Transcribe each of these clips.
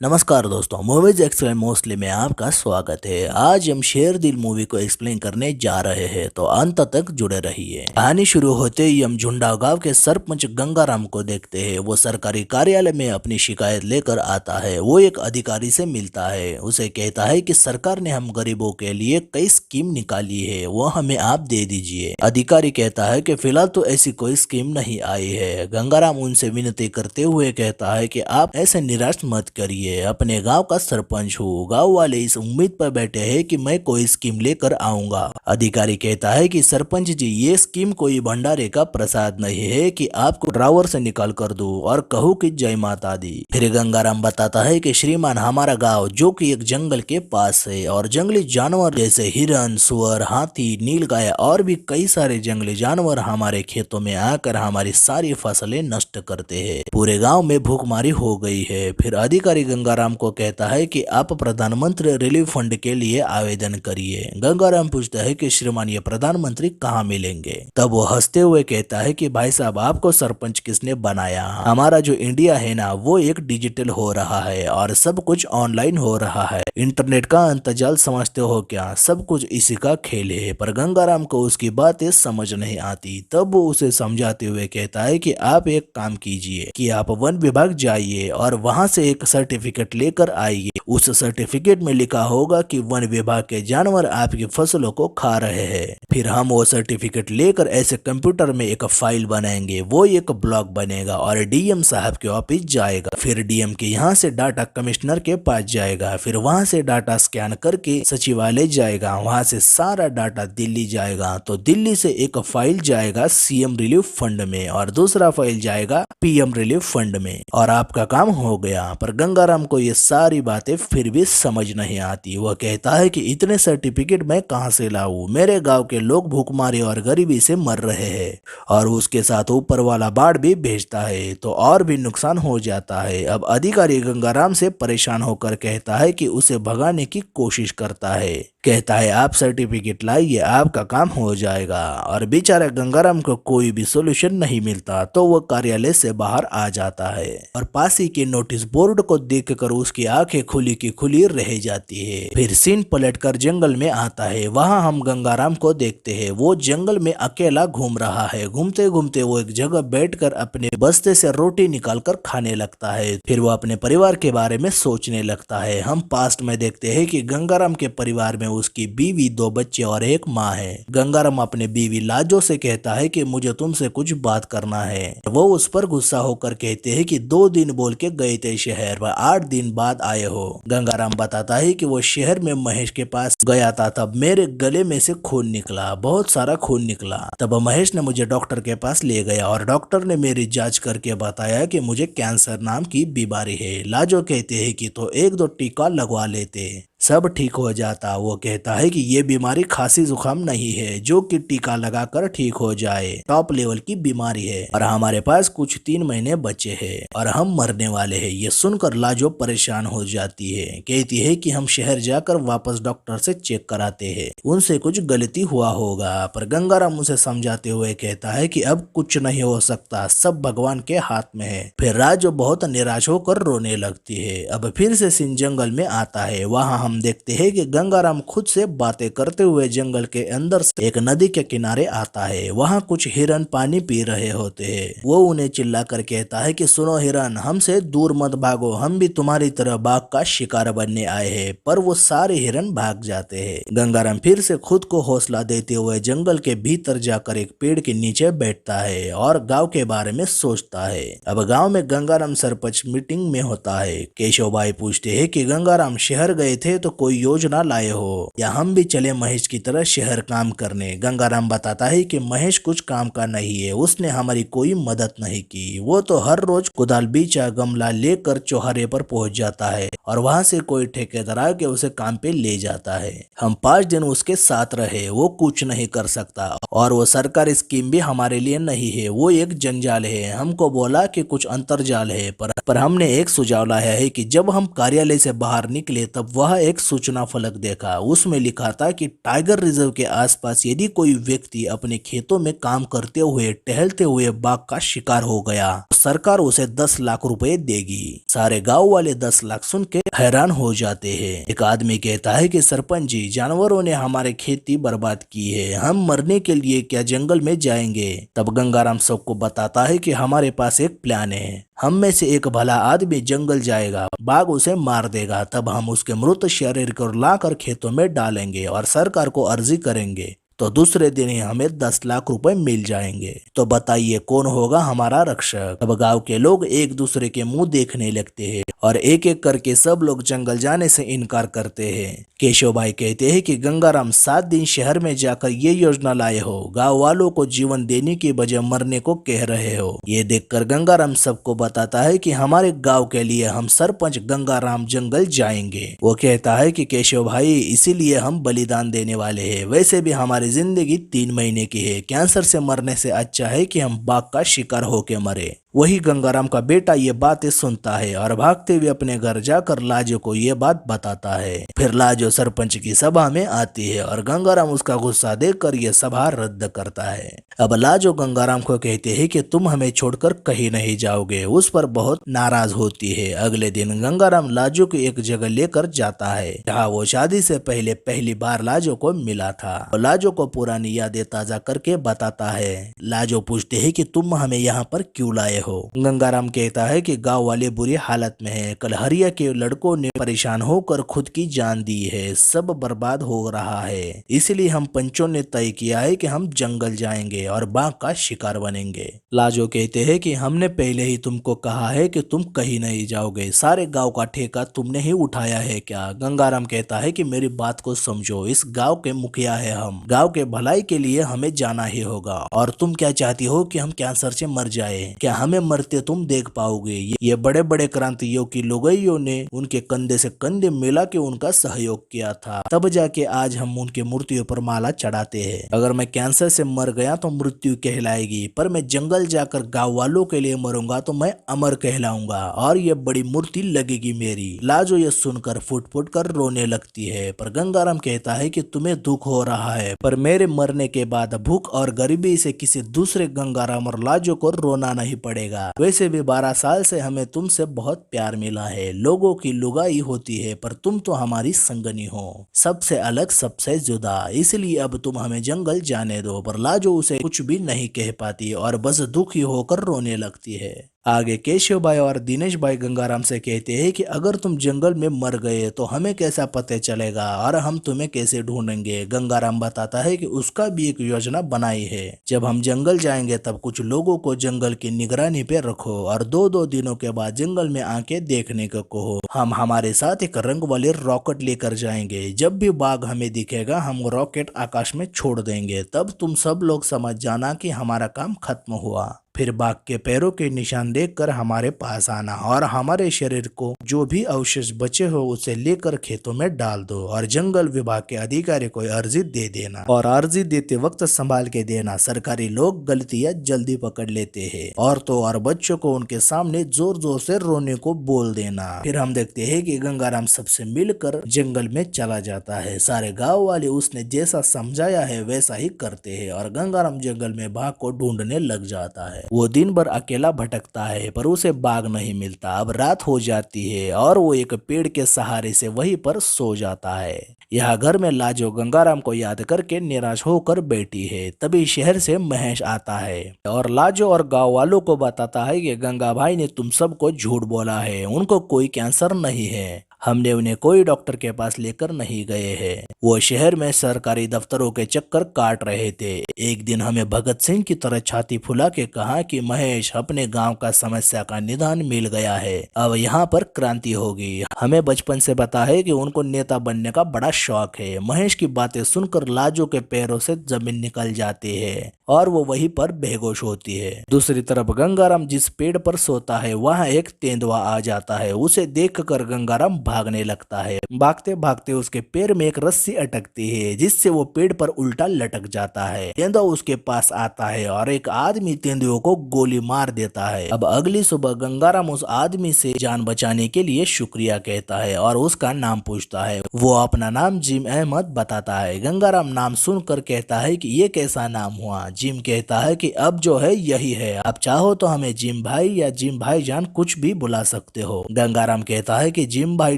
नमस्कार दोस्तों, movies explain mostly में आपका स्वागत है। आज हम शेर दिल मूवी को एक्सप्लेन करने जा रहे हैं, तो अंत तक जुड़े रहिए। कहानी शुरू होते ही हम झुंडा गांव के सरपंच गंगाराम को देखते हैं। वो सरकारी कार्यालय में अपनी शिकायत लेकर आता है। वो एक अधिकारी से मिलता है, उसे कहता है कि सरकार ने हम गरीबों के लिए कई स्कीम निकाली है, वो हमें आप दे दीजिए। अधिकारी कहता है कि फिलहाल तो ऐसी कोई स्कीम नहीं आई है। गंगाराम उनसे विनती करते हुए कहता है कि आप ऐसे निराश मत करिए, अपने गांव का सरपंच हूँ। गांव वाले इस उम्मीद पर बैठे हैं कि मैं कोई स्कीम लेकर आऊंगा। अधिकारी कहता है कि सरपंच जी, ये स्कीम कोई भंडारे का प्रसाद नहीं है कि आपको ड्रावर से निकाल कर दूं और कहूँ कि जय माता दी। फिर गंगाराम बताता है कि श्रीमान, हमारा गांव जो कि एक जंगल के पास है और जंगली जानवर जैसे हिरन, सुअर, हाथी, नीलगाय और भी कई सारे जंगली जानवर हमारे खेतों में आकर हमारी सारी फसलें नष्ट करते हैं। पूरे गांव में भूखमारी हो गई है। फिर अधिकारी गंगाराम को कहता है कि आप प्रधानमंत्री रिलीफ फंड के लिए आवेदन करिए। गंगाराम पूछता है कि श्रीमान, ये प्रधानमंत्री कहाँ मिलेंगे? तब वो हंसते हुए कहता है कि भाई साहब, आपको सरपंच किसने बनाया? हमारा जो इंडिया है ना, वो एक डिजिटल हो रहा है और सब कुछ ऑनलाइन हो रहा है। इंटरनेट का अंतजाल समझते हो क्या? सब कुछ इसी का खेल है। पर गंगाराम को उसकी बातें समझ नहीं आती। तब वो उसे समझाते हुए कहता है कि आप एक काम कीजिए कि आप वन विभाग जाइए और वहां से एक सर्टिफिकेट लेकर आइए। उस सर्टिफिकेट में लिखा होगा कि वन विभाग के जानवर आपकी फसलों को खा रहे हैं। फिर हम वो सर्टिफिकेट लेकर ऐसे कंप्यूटर में एक फाइल बनाएंगे, वो एक ब्लॉक बनेगा और डीएम साहब के ऑफिस जाएगा। फिर डीएम के यहाँ से डाटा कमिश्नर के पास जाएगा। फिर वहां से डाटा स्कैन करके सचिवालय जाएगा। वहां से सारा डाटा दिल्ली जाएगा। तो दिल्ली से एक फाइल जाएगा सीएम रिलीफ फंड में और दूसरा फाइल जाएगा पीएम रिलीफ फंड में और आपका काम हो गया। पर गंगाराम को ये सारी बातें फिर भी समझ नहीं आती। वह कहता है कि इतने सर्टिफिकेट मैं कहां से लाऊं? मेरे गांव के लोग भूखमारी और गरीबी से मर रहे हैं और उसके साथ ऊपर वाला बाढ़ भी भेजता है तो और भी नुकसान हो जाता है। अब अधिकारी गंगाराम से परेशान होकर कहता है कि उसे भगाने की कोशिश करता है। कहता है आप सर्टिफिकेट लाइए, आपका काम हो जाएगा। और बेचारा गंगाराम को कोई भी सोल्यूशन नहीं मिलता तो वो कार्यालय से बाहर आ जाता है और पास ही के नोटिस बोर्ड को देखकर उसकी आंखें खुली की खुली रह जाती है। फिर सीन पलटकर जंगल में आता है। वहां हम गंगाराम को देखते हैं। वो जंगल में अकेला घूम रहा है। घूमते घूमते वो एक जगह बैठकर अपने बस्ते से रोटी निकालकर खाने लगता है। फिर वो अपने परिवार के बारे में सोचने लगता है। हम पास्ट में देखते हैं कि गंगाराम के परिवार में उसकी बीवी, 2 बच्चे और एक माँ है। गंगाराम अपने बीवी लाजो से कहता है कि मुझे तुमसे कुछ बात करना है। वो उस पर गुस्सा होकर कहते हैं कि 2 दिन बोल के गए थे शहर व 8 दिन बाद आए हो। गंगाराम बताता है कि वो शहर में महेश के पास गया था, तब मेरे गले में से खून निकला, बहुत सारा खून निकला। तब महेश ने मुझे डॉक्टर के पास ले गया और डॉक्टर ने मेरी जांच करके बताया कि मुझे कैंसर नाम की बीमारी है। लाजो कहते हैं कि तो 1-2 टीका लगवा लेते, सब ठीक हो जाता। वो कहता है कि ये बीमारी खांसी जुकाम नहीं है जो कि टीका लगाकर ठीक हो जाए, टॉप लेवल की बीमारी है और हमारे पास कुछ 3 महीने बचे हैं और हम मरने वाले हैं। ये सुनकर लाजो परेशान हो जाती है। कहती है कि हम शहर जाकर वापस डॉक्टर से चेक कराते हैं, उनसे कुछ गलती हुआ होगा। पर गंगाराम उसे समझाते हुए कहता है कि अब कुछ नहीं हो सकता, सब भगवान के हाथ में है। फिर राजो बहुत निराश होकर रोने लगती है। अब फिर से सीन जंगल में आता है। वहाँ हम देखते हैं कि गंगाराम खुद से बातें करते हुए जंगल के अंदर से एक नदी के किनारे आता है। वहाँ कुछ हिरन पानी पी रहे होते हैं। वो उन्हें चिल्लाकर कहता है कि सुनो हिरन, हमसे दूर मत भागो, हम भी तुम्हारी तरह बाघ का शिकार बनने आए हैं। पर वो सारे हिरन भाग जाते हैं। गंगाराम फिर से खुद को हौसला देते हुए जंगल के भीतर जाकर एक पेड़ के नीचे बैठता है और गाँव के बारे में सोचता है। अब गाँव में गंगाराम सरपंच मीटिंग में होता है। केशव भाई पूछते है कि गंगाराम शहर गए थे तो कोई योजना लाए हो या हम भी चले महेश की तरह शहर काम करने? गंगाराम बताता है कि महेश कुछ काम का नहीं है, उसने हमारी कोई मदद नहीं की। वो तो हर रोज कुदाल बीचा गमला लेकर चौराहे पर पहुंच जाता है और वहां से कोई ठेकेदार आके उसे काम पे ले जाता है। हम 5 दिन उसके साथ रहे, वो कुछ नहीं कर सकता और वो सरकारी स्कीम भी हमारे लिए नहीं है, वो एक जंजाल है। हमको बोला कि कुछ अंतरजाल है, पर हमने एक सुझाव लाया है कि जब हम कार्यालय से बाहर निकले तब वह एक एक सूचना फलक देखा। उसमें लिखा था कि टाइगर रिजर्व के आसपास यदि कोई व्यक्ति अपने खेतों में काम करते हुए टहलते हुए बाघ का शिकार हो गया तो सरकार उसे 10 लाख रुपए देगी। सारे गांव वाले 10 लाख सुन के हैरान हो जाते हैं। एक आदमी कहता है कि सरपंच जी, जानवरों ने हमारे खेती बर्बाद की है, हम मरने के लिए क्या जंगल में जाएंगे? तब गंगाराम सबको बताता है कि हमारे पास एक प्लान है। हम में से एक भला आदमी जंगल जाएगा, बाघ उसे मार देगा, तब हम उसके मृत शरीर को लाकर खेतों में डालेंगे और सरकार को अर्जी करेंगे तो दूसरे दिन ही हमें 10 लाख रुपए मिल जाएंगे। तो बताइए कौन होगा हमारा रक्षक? अब गांव के लोग एक दूसरे के मुंह देखने लगते हैं और एक एक करके सब लोग जंगल जाने से इनकार करते हैं। केशव भाई कहते हैं कि गंगाराम 7 दिन शहर में जाकर ये योजना लाए हो, गांव वालों को जीवन देने की बजाय मरने को कह रहे हो। ये देखकर गंगाराम सबको बताता है कि हमारे गांव के लिए हम सरपंच गंगाराम जंगल जाएंगे। वो कहता है कि केशव भाई, इसीलिए हम बलिदान देने वाले हैं। वैसे भी हमारी जिंदगी 3 महीने की है, कैंसर से मरने से अच्छा है कि हम बाघ का शिकार होके मरे। वही गंगाराम का बेटा ये बातें सुनता है और भागते हुए अपने घर जाकर लाजो को ये बात बताता है। फिर लाजो सरपंच की सभा में आती है और गंगाराम उसका गुस्सा देखकर ये सभा रद्द करता है। अब लाजो गंगाराम को कहते हैं कि तुम हमें छोड़कर कहीं नहीं जाओगे। उस पर बहुत नाराज होती है। अगले दिन गंगाराम लाजो को एक जगह लेकर जाता है जहाँ वो शादी से पहले पहली बार लाजो को मिला था। लाजो को पुरानी यादें ताजा करके बताता है। लाजो पूछते है कि तुम हमें यहाँ पर क्यों लाए हो? गंगाराम कहता है कि गांव वाले बुरी हालत में हैं। कल हरिया के लड़कों ने परेशान होकर खुद की जान दी है, सब बर्बाद हो रहा है। इसलिए हम पंचों ने तय किया है कि हम जंगल जाएंगे और बाघ का शिकार बनेंगे। लाजो कहते हैं कि हमने पहले ही तुमको कहा है कि तुम कहीं नहीं जाओगे, सारे गाँव का ठेका तुमने ही उठाया है क्या? गंगाराम कहता है कि मेरी बात को समझो, इस गाँव के मुखिया है हम, गाँव के भलाई के लिए हमें जाना ही होगा। और तुम क्या चाहती हो कि हम कैंसर से मर जाए? क्या हमें मरते तुम देख पाओगे? ये बड़े बड़े क्रांतियों की लुगाइयों ने उनके कंधे से कंधे मिला के उनका सहयोग किया था, तब जाके आज हम उनके मूर्तियों पर माला चढ़ाते हैं। अगर मैं कैंसर से मर गया तो मृत्यु कहलाएगी, पर मैं जंगल जाकर गाँव वालों के लिए मरूंगा तो मैं अमर कहलाऊंगा और ये बड़ी मूर्ति लगेगी मेरी। लाजो ये सुनकर फुट फुट कर रोने लगती है, पर गंगाराम कहता है कि तुम्हें दुख हो रहा है, पर मेरे मरने के बाद भूख और गरीबी से किसी दूसरे गंगाराम और लाजो को रोना नहीं पड़ेगा। वैसे भी 12 साल से हमें तुमसे बहुत प्यार मिला है, लोगों की लुगाई होती है, पर तुम तो हमारी संगनी हो, सबसे अलग सबसे जुदा, इसलिए अब तुम हमें जंगल जाने दो। पर लाजो उसे कुछ भी नहीं कह पाती और बस दुखी होकर रोने लगती है। आगे केशव भाई और दिनेश भाई गंगाराम से कहते हैं कि अगर तुम जंगल में मर गए तो हमें कैसा पता चलेगा और हम तुम्हें कैसे ढूंढेंगे? गंगाराम बताता है कि उसका भी एक योजना बनाई है। जब हम जंगल जाएंगे तब कुछ लोगों को जंगल की निगरानी पे रखो और 2-2 दिनों के बाद जंगल में आके देखने को कहो। हम हमारे साथ एक रंग वाले रॉकेट लेकर जाएंगे, जब भी बाघ हमें दिखेगा हम रॉकेट आकाश में छोड़ देंगे, तब तुम सब लोग समझ जाना कि हमारा काम खत्म हुआ। फिर बाघ के पैरों के निशान देखकर हमारे पास आना और हमारे शरीर को जो भी अवशेष बचे हो उसे लेकर खेतों में डाल दो और जंगल विभाग के अधिकारी को अर्जी दे देना और अर्जी देते वक्त संभाल के देना। सरकारी लोग गलतियां जल्दी पकड़ लेते हैं। औरतों और बच्चों को उनके सामने जोर जोर से रोने को बोल देना। फिर हम देखते हैं कि गंगाराम सबसे मिलकर जंगल में चला जाता है। सारे गाँव वाले उसने जैसा समझाया है वैसा ही करते हैं और गंगाराम जंगल में बाघ को ढूंढने लग जाता है। वो दिन भर अकेला भटकता है पर उसे बाघ नहीं मिलता। अब रात हो जाती है और वो एक पेड़ के सहारे से वहीं पर सो जाता है। यहाँ घर में लाजो गंगाराम को याद करके निराश होकर बैठी है। तभी शहर से महेश आता है और लाजो और गांव वालों को बताता है कि गंगा भाई ने तुम सबको झूठ बोला है, उनको कोई कैंसर नहीं है, हमने उन्हें कोई डॉक्टर के पास लेकर नहीं गए हैं, वो शहर में सरकारी दफ्तरों के चक्कर काट रहे थे। एक दिन हमें भगत सिंह की तरह छाती फुला के कहा कि महेश, अपने गांव का समस्या का निदान मिल गया है, अब यहाँ पर क्रांति होगी। हमें बचपन से पता है कि उनको नेता बनने का बड़ा शौक है। महेश की बातें सुनकर लाजो के पैरों से जमीन निकल जाती है और वो वहीं पर बेहोश होती है। दूसरी तरफ गंगाराम जिस पेड़ पर सोता है वहाँ एक तेंदुआ आ जाता है। उसे देखकर गंगाराम भागने लगता है। भागते भागते उसके पैर में एक रस्सी अटकती है जिससे वो पेड़ पर उल्टा लटक जाता है। तेंदुआ उसके पास आता है और एक आदमी तेंदुए को गोली मार देता है। अब अगली सुबह गंगाराम उस आदमी से जान बचाने के लिए शुक्रिया कहता है और उसका नाम पूछता है। वो अपना नाम जिम अहमद बताता है। गंगाराम नाम सुनकर कहता है कि ये कैसा नाम हुआ। जिम कहता है कि अब जो है यही है, आप चाहो तो हमें जिम भाई या जिम भाईजान कुछ भी बुला सकते हो। गंगाराम कहता है कि जिम भाई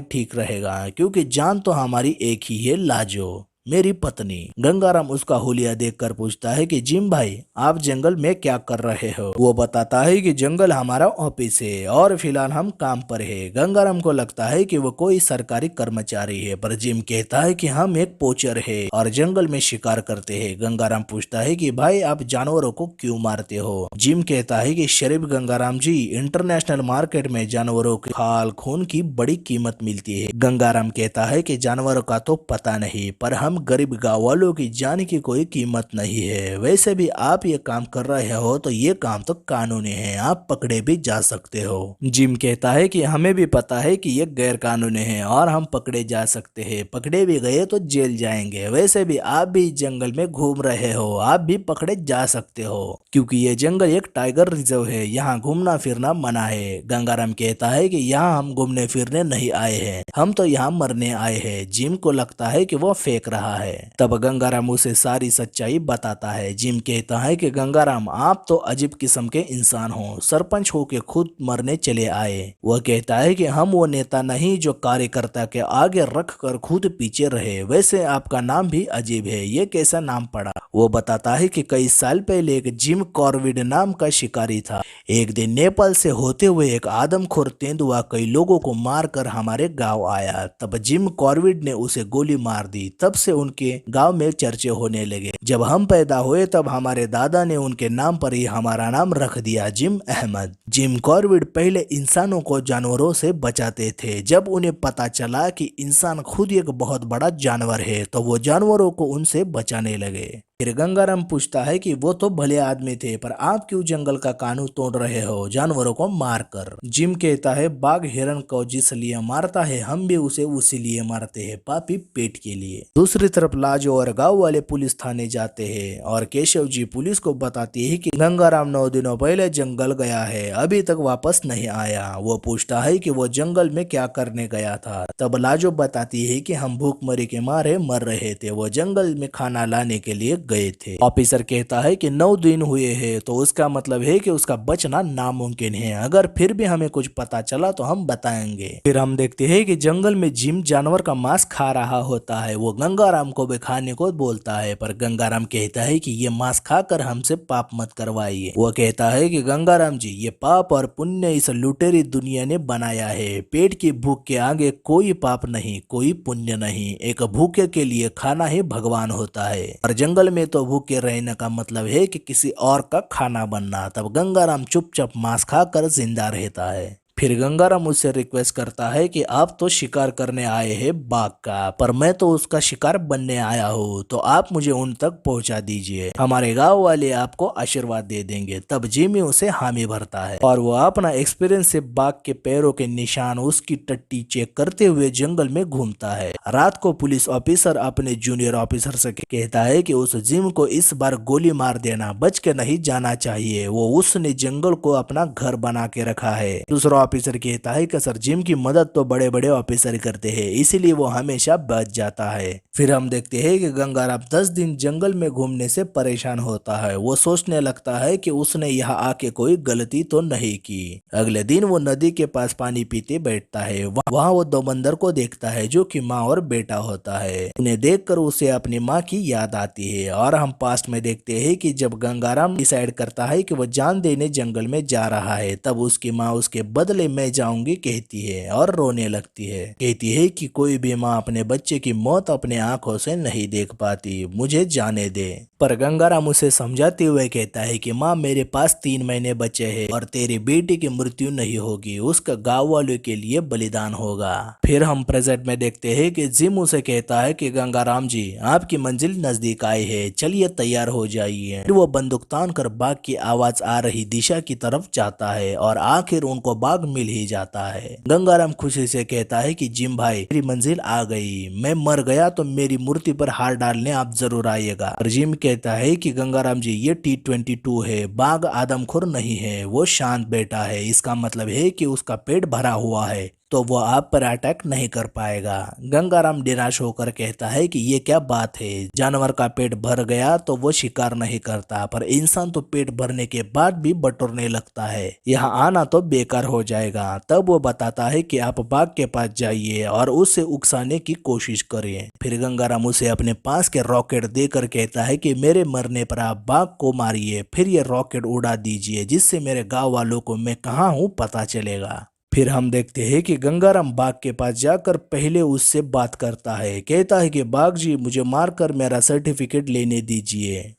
ठीक रहेगा क्योंकि जान तो हमारी एक ही है, लाजो मेरी पत्नी। गंगाराम उसका हुलिया देखकर पूछता है कि जिम भाई आप जंगल में क्या कर रहे हो। वो बताता है कि जंगल हमारा ऑफिस है और फिलहाल हम काम पर है। गंगाराम को लगता है कि वो कोई सरकारी कर्मचारी है, पर जिम कहता है कि हम एक पोचर है और जंगल में शिकार करते हैं। गंगाराम पूछता है कि भाई आप जानवरों को क्यों मारते हो। जिम कहता है कि शरीफ गंगाराम जी, इंटरनेशनल मार्केट में जानवरों के खाल खून की बड़ी कीमत मिलती है। गंगाराम कहता है कि जानवरों का तो पता नहीं, पर हम गरीब गांव वालों की जान की कोई कीमत नहीं है। वैसे भी आप ये काम कर रहे हो तो ये काम तो कानूनी है, आप पकड़े भी जा सकते हो। जिम कहता है कि हमें भी पता है कि ये गैर कानूनी है और हम पकड़े जा सकते हैं, पकड़े भी गए तो जेल जाएंगे। वैसे भी आप भी जंगल में घूम रहे हो, आप भी पकड़े जा सकते हो क्योंकि ये जंगल एक टाइगर रिजर्व है, यहाँ घूमना फिरना मना है। गंगाराम कहता है कि यहाँ हम घूमने फिरने नहीं आए हैं, हम तो यहाँ मरने आए हैं। जिम को लगता है कि वो फेंक रहा है। तब गंगाराम उसे सारी सच्चाई बताता है। जिम कहता है कि गंगाराम आप तो अजीब किस्म के इंसान हो, सरपंच हो के खुद मरने चले आए। वह कहता है कि हम वो नेता नहीं जो कार्यकर्ता के आगे रख कर खुद पीछे रहे। वैसे आपका नाम भी अजीब है, ये कैसा नाम पड़ा। वो बताता है कि कई साल पहले एक जिम कॉर्विड नाम का शिकारी था। एक दिन नेपाल से होते हुए एक आदमखोर तेंदुआ कई लोगों को मारकर हमारे गांव आया। तब जिम कॉर्विड ने उसे गोली मार दी। तब से उनके गांव में चर्चे होने लगे। जब हम पैदा हुए तब हमारे दादा ने उनके नाम पर ही हमारा नाम रख दिया, जिम अहमद। जिम कॉर्विड पहले इंसानों को जानवरों से बचाते थे। जब उन्हें पता चला कि इंसान खुद एक बहुत बड़ा जानवर है तो वो जानवरों को उनसे बचाने लगे। फिर गंगाराम पूछता है कि वो तो भले आदमी थे, पर आप क्यों जंगल का कानून तोड़ रहे हो जानवरों को मारकर। जिम कहता है बाघ हिरण को जिस लिए मारता है हम भी उसे उसी लिए मारते हैं, पापी पेट के लिए। दूसरी तरफ लाजो और गांव वाले पुलिस थाने जाते हैं और केशव जी पुलिस को बताती है कि गंगाराम 9 दिनों पहले जंगल गया है, अभी तक वापस नहीं आया। वो पूछता है कि वो जंगल में क्या करने गया था। तब लाजो बताती है कि हम भूखमरी के मारे मर रहे थे, वो जंगल में खाना लाने के लिए गए थे। ऑफिसर कहता है कि 9 दिन हुए हैं तो उसका मतलब है कि उसका बचना नामुमकिन है, अगर फिर भी हमें कुछ पता चला तो हम बताएंगे। फिर हम देखते हैं कि जंगल में जिम जानवर का मांस खा रहा होता है। वो गंगाराम को भी खाने को बोलता है, पर गंगाराम कहता है कि ये मांस खाकर हमसे पाप मत करवाइए। वो कहता है कि गंगाराम जी, ये पाप और पुण्य इस लुटेरी दुनिया ने बनाया है। पेट की भूख के आगे कोई पाप नहीं, कोई पुण्य नहीं। एक भूखे के लिए खाना ही भगवान होता है और जंगल में तो भूखे रहने का मतलब है कि किसी और का खाना बनना। तब गंगाराम चुपचाप मांस खाकर जिंदा रहता है। फिर गंगाराम उससे रिक्वेस्ट करता है कि आप तो शिकार करने आए हैं बाघ का, पर मैं तो उसका शिकार बनने आया हूँ, तो आप मुझे उन तक पहुँचा दीजिए, हमारे गांव वाले आपको आशीर्वाद दे देंगे। तब जिमी उसे हामी भरता है और वो अपना एक्सपीरियंस से बाघ के पैरों के निशान, उसकी टट्टी चेक करते हुए जंगल में घूमता है। रात को पुलिस ऑफिसर अपने जूनियर ऑफिसर से कहता है कि उस जिम को इस बार गोली मार देना, बच के नहीं जाना चाहिए, वो उसने जंगल को अपना घर बना के रखा है। दूसरा ऑफिसर कहता है कि सर जिम की मदद तो बड़े बड़े ऑफिसर करते हैं, इसीलिए वो हमेशा बच जाता है। फिर हम देखते हैं कि गंगाराम 10 दिन जंगल में घूमने से परेशान होता है। वो सोचने लगता है कि उसने यहाँ आके कोई गलती तो नहीं की। अगले दिन वो नदी के पास पानी पीते बैठता है। वहाँ वो 2 बंदर को देखता है जो कि माँ और बेटा होता है। उन्हें देखकर उसे अपनी माँ की याद आती है और हम पास्ट में देखते हैं कि जब गंगाराम डिसाइड करता है कि वो जान देने जंगल में जा रहा है, तब उसकी माँ उसके बदले मैं जाऊंगी कहती है और रोने लगती है। कहती है कि कोई भी माँ अपने बच्चे की मौत अपने आंखों से नहीं देख पाती, मुझे जाने दे। पर गंगाराम उसे समझाते हुए कहता है कि माँ मेरे पास 3 महीने बचे हैं और तेरी बेटी की मृत्यु नहीं होगी, उसका गांव वालों के लिए बलिदान होगा। फिर हम प्रेजेंट में देखते हैं कि जिम उसे कहता है कि गंगाराम जी आपकी मंजिल नजदीक आई है, चलिए तैयार हो जाइए। फिर वो बंदूक तान कर बाघ की आवाज आ रही दिशा की तरफ जाता है और आखिर उनको बाघ मिल ही जाता है। गंगाराम खुशी से कहता है कि जिम भाई मेरी मंजिल आ गई, मैं मर गया तो मेरी मूर्ति पर हार डालने आप जरूर आइएगा। जिम कहता है कि गंगाराम जी ये T-22 है, बाघ आदमखोर नहीं है, वो शांत बेटा है, इसका मतलब है कि उसका पेट भरा हुआ है तो वो आप पर अटैक नहीं कर पाएगा। गंगाराम निराश होकर कहता है कि ये क्या बात है, जानवर का पेट भर गया तो वो शिकार नहीं करता, पर इंसान तो पेट भरने के बाद भी बटोरने लगता है, यहाँ आना तो बेकार हो जाएगा। तब वो बताता है कि आप बाघ के पास जाइए और उसे उकसाने की कोशिश करें। फिर गंगाराम उसे अपने पास के रॉकेट देकर कहता है कि मेरे मरने पर आप बाघ को मारिए, फिर ये रॉकेट उड़ा दीजिए जिससे मेरे गाँव वालों को मैं कहाँ हूँ पता चलेगा। फिर हम देखते हैं कि गंगाराम बाघ के पास जाकर पहले उससे बात करता है, कहता है कि बाघ जी मुझे मारकर मेरा सर्टिफिकेट लेने दीजिए,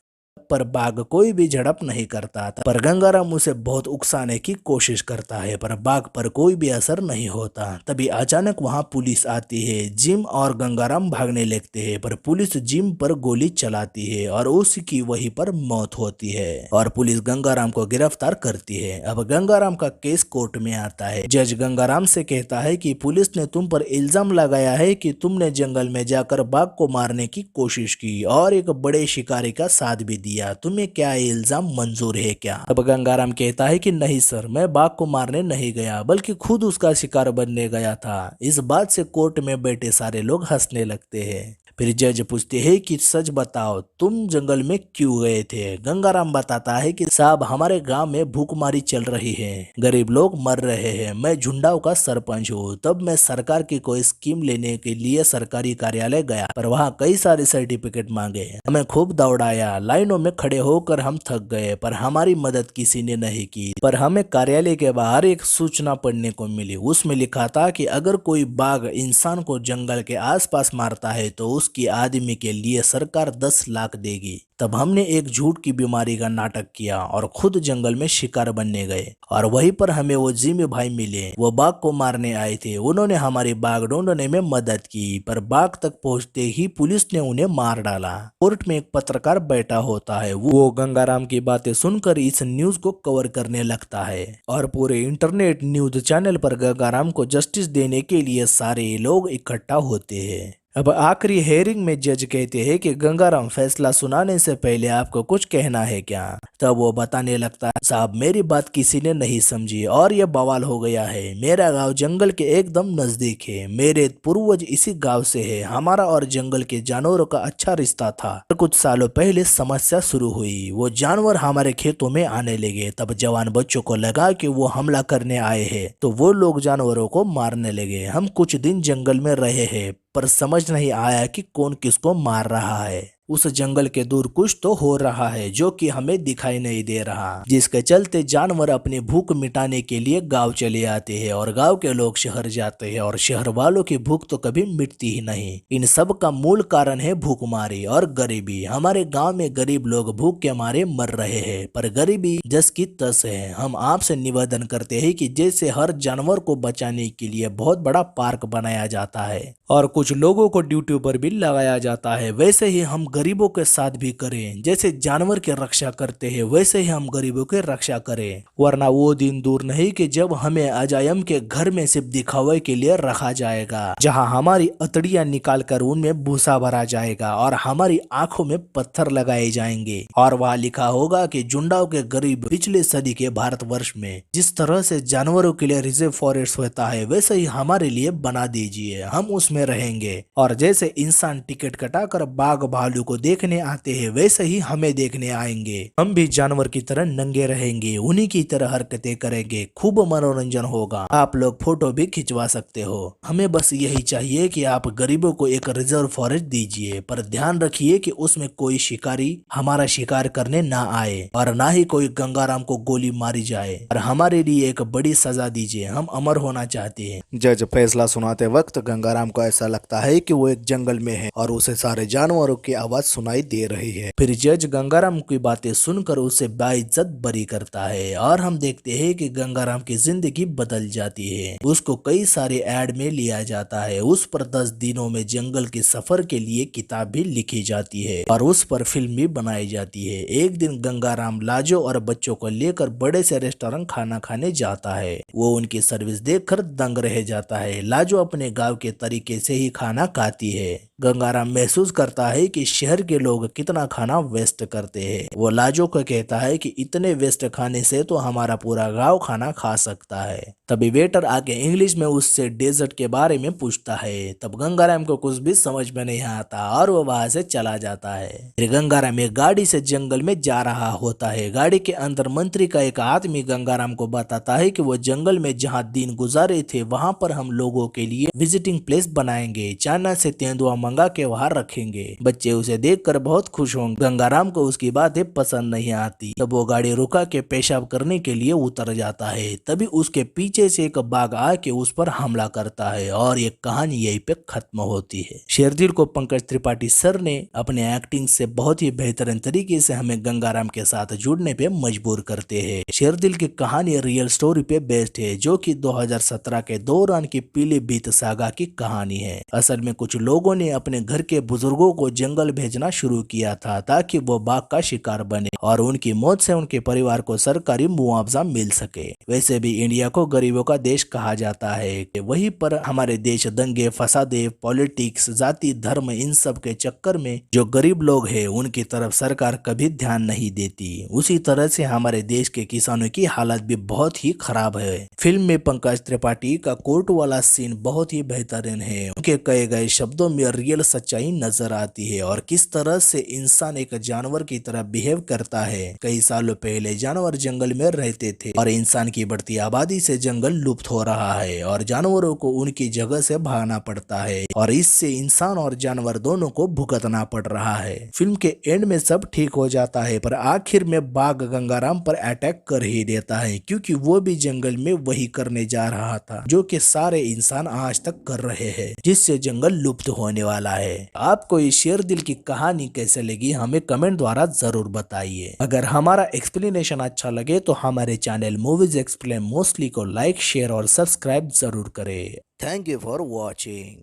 पर बाघ कोई भी झड़प नहीं करता था। पर गंगाराम उसे बहुत उकसाने की कोशिश करता है पर बाघ पर कोई भी असर नहीं होता। तभी अचानक वहां पुलिस आती है, जिम और गंगाराम भागने लगते हैं पर पुलिस जिम पर गोली चलाती है और उसकी वहीं पर मौत होती है और पुलिस गंगाराम को गिरफ्तार करती है। अब गंगाराम का केस कोर्ट में आता है। जज गंगाराम से कहता है कि पुलिस ने तुम पर इल्जाम लगाया है कि तुमने जंगल में जाकर बाघ को मारने की कोशिश की और एक बड़े शिकारी का साथ भी दिया, तुम्हें क्या इल्जाम मंजूर है क्या? अब गंगाराम कहता है कि नहीं सर, मैं बाघ को मारने नहीं गया बल्कि खुद उसका शिकार बनने गया था। इस बात से कोर्ट में बैठे सारे लोग हंसने लगते हैं। फिर जज पूछते हैं कि सच बताओ तुम जंगल में क्यों गए थे? गंगाराम बताता है कि साहब हमारे गांव में भूखमारी चल रही है, गरीब लोग मर रहे हैं, मैं झुंडाव का सरपंच हूँ। तब मैं सरकार की कोई स्कीम लेने के लिए सरकारी कार्यालय गया पर वहाँ कई सारे सर्टिफिकेट मांगे, हमें खूब दौड़ाया, लाइनों में खड़े होकर हम थक गए पर हमारी मदद किसी ने नहीं की। पर हमें कार्यालय के बाहर एक सूचना पढ़ने को मिली, उसमें लिखा था कि अगर कोई बाघ इंसान को जंगल के आसपास मारता है तो उसकी आदमी के लिए सरकार 10 लाख देगी। तब हमने एक झूठ की बीमारी का नाटक किया और खुद जंगल में शिकार बनने गए और वहीं पर हमें वो जिमी भाई मिले, वो बाघ को मारने आए थे। उन्होंने हमारी बाघ ढूंढने में मदद की पर बाघ तक पहुंचते ही पुलिस ने उन्हें मार डाला। कोर्ट में एक पत्रकार बैठा होता है, वो गंगाराम की बातें सुनकर इस न्यूज को कवर करने लगता है और पूरे इंटरनेट न्यूज चैनल पर गंगाराम को जस्टिस देने के लिए सारे लोग इकट्ठा होते हैं। अब आखिरी हेयरिंग में जज कहते हैं कि गंगाराम फैसला सुनाने से पहले आपको कुछ कहना है क्या? तब वो बताने लगता है, साहब मेरी बात किसी ने नहीं समझी और ये बवाल हो गया है। मेरा गांव जंगल के एकदम नजदीक है, मेरे पूर्वज इसी गांव से है, हमारा और जंगल के जानवरों का अच्छा रिश्ता था। पर कुछ सालों पहले समस्या शुरू हुई, वो जानवर हमारे खेतों में आने लगे। तब जवान बच्चों को लगा कि वो हमला करने आए हैं तो वो लोग जानवरों को मारने लगे। हम कुछ दिन जंगल में रहे हैं पर समझ नहीं आया कि कौन किसको मार रहा है। उस जंगल के दूर कुछ तो हो रहा है जो कि हमें दिखाई नहीं दे रहा, जिसके चलते जानवर अपनी भूख मिटाने के लिए गांव चले आते हैं और गांव के लोग शहर जाते हैं और शहर वालों की भूख तो कभी मिटती ही नहीं। इन सब का मूल कारण है भूखमारी और गरीबी। हमारे गांव में गरीब लोग भूख के मारे मर रहे हैं पर गरीबी जस की तस है। हम आपसे निवेदन करते हैं कि जैसे हर जानवर को बचाने के लिए बहुत बड़ा पार्क बनाया जाता है और कुछ लोगों को ड्यूटी पर भी लगाया जाता है, वैसे ही हम गरीबों के साथ भी करें। जैसे जानवर की रक्षा करते हैं वैसे ही हम गरीबों की रक्षा करें, वरना वो दिन दूर नहीं कि जब हमें अजायम के घर में सिर्फ दिखावे के लिए रखा जाएगा, जहां हमारी अतड़ियां निकाल कर उनमें भूसा भरा जाएगा और हमारी आंखों में पत्थर लगाए जाएंगे और वहाँ लिखा होगा कि झुंडाव के गरीब पिछले सदी के भारतवर्ष में जिस तरह से जानवरों के लिए रिजर्व फॉरेस्ट होता है वैसे ही हमारे लिए बना दीजिए, हम उसमें रहेंगे। और जैसे इंसान टिकट कटाकर बाघ भालू को देखने आते हैं वैसे ही हमें देखने आएंगे। हम भी जानवर की तरह नंगे रहेंगे, उन्हीं की तरह हरकतें करेंगे, खूब मनोरंजन होगा। आप लोग फोटो भी खिंचवा सकते हो। हमें बस यही चाहिए कि आप गरीबों को एक रिजर्व फॉरेस्ट दीजिए, पर ध्यान रखिए कि उसमें कोई शिकारी हमारा शिकार करने ना आए और ना ही कोई गंगाराम को गोली मारी जाए और हमारे लिए एक बड़ी सजा दीजिए, हम अमर होना चाहते हैं। जज फैसला सुनाते वक्त गंगाराम को ऐसा लगता है कि वो एक जंगल में है और उसे सारे जानवरों की आवाज आवाज सुनाई दे रही है। फिर जज गंगाराम की बातें सुनकर उसे बाइज्जत बरी करता है और हम देखते हैं कि गंगाराम की जिंदगी बदल जाती है। उसको कई सारे ऐड में लिया जाता है, उस पर 10 दिनों में जंगल के सफर के लिए किताब भी लिखी जाती है और उस पर फिल्म भी बनाई जाती है। एक दिन गंगाराम लाजो और बच्चों को लेकर बड़े से रेस्टोरेंट खाना खाने जाता है। वो उनकी सर्विस देखकर दंग रह जाता है। लाजो अपने गांव के तरीके से ही खाना खाती है। गंगाराम महसूस करता है कि शहर के लोग कितना खाना वेस्ट करते हैं। वो लाजो को कहता है कि इतने वेस्ट खाने से तो हमारा पूरा गांव खाना खा सकता है। तभी वेटर आके इंग्लिश में उससे डेजर्ट के बारे में पूछता है। तब गंगाराम को कुछ भी समझ में नहीं आता और वो वहां से चला जाता है। फिर गंगाराम एक गाड़ी से जंगल में जा रहा होता है। गाड़ी के अंदर मंत्री का एक आदमी गंगाराम को बताता है कि वो जंगल में जहाँ दिन गुजारे थे वहां पर हम लोगों के लिए विजिटिंग प्लेस बनाएंगे, चाइना से तेंदुआ मंगा के वहां रखेंगे। बच्चे उसे देखकर बहुत खुश होंगे। गंगाराम को उसकी बातें पसंद नहीं आती। तब वो गाड़ी रुका के पेशाब करने के लिए उतर जाता है। तभी उसके पीछे से एक बाघ आके उस पर हमला करता है और ये कहानी यहीं पे खत्म होती है। शेरदिल को पंकज त्रिपाठी सर ने अपने एक्टिंग से बहुत ही बेहतरीन तरीके से हमें गंगाराम के साथ जुड़ने पे मजबूर करते हैं। शेरदिल की कहानी रियल स्टोरी पे बेस्ड है, जो कि 2017 के दौरान की पीलीभीत सागा की कहानी है। असल में कुछ लोगों ने अपने घर के बुजुर्गों को जंगल भेजना शुरू किया था ताकि वो बाघ का शिकार बने और उनकी मौत से उनके परिवार को सरकारी मुआवजा मिल सके। वैसे भी इंडिया को गरीबों का देश कहा जाता है। वहीं पर हमारे देश दंगे फसादे, पॉलिटिक्स, जाति, धर्म, इन सब के चक्कर में जो गरीब लोग हैं उनकी तरफ सरकार कभी ध्यान नहीं देती। उसी तरह से हमारे देश के किसानों की हालत भी बहुत ही खराब है। फिल्म में पंकज त्रिपाठी का कोर्ट वाला सीन बहुत ही बेहतरीन है। उनके कहे गए शब्दों में रियल सच्चाई नजर आती है और किस तरह से इंसान एक जानवर की तरह बिहेव करता है। कई सालों पहले जानवर जंगल में रहते थे और इंसान की बढ़ती आबादी से जंगल लुप्त हो रहा है और जानवरों को उनकी जगह से भागना पड़ता है और इससे इंसान और जानवर दोनों को भुगतना पड़ रहा है। फिल्म के एंड में सब ठीक हो जाता है पर आखिर में बाघ गंगाराम पर अटैक कर ही देता है, क्योंकि वो भी जंगल में वही करने जा रहा था जो कि सारे इंसान आज तक कर रहे हैं, जिससे जंगल लुप्त होने वाला है। आपको इस शेरदिल की कहानी कैसे लगी हमें कमेंट द्वारा जरूर बताइए। अगर हमारा एक्सप्लेनेशन अच्छा लगे तो हमारे चैनल मूवीज एक्सप्लेन मोस्टली को लाइक, शेयर और सब्सक्राइब जरूर करें। Thank you for watching.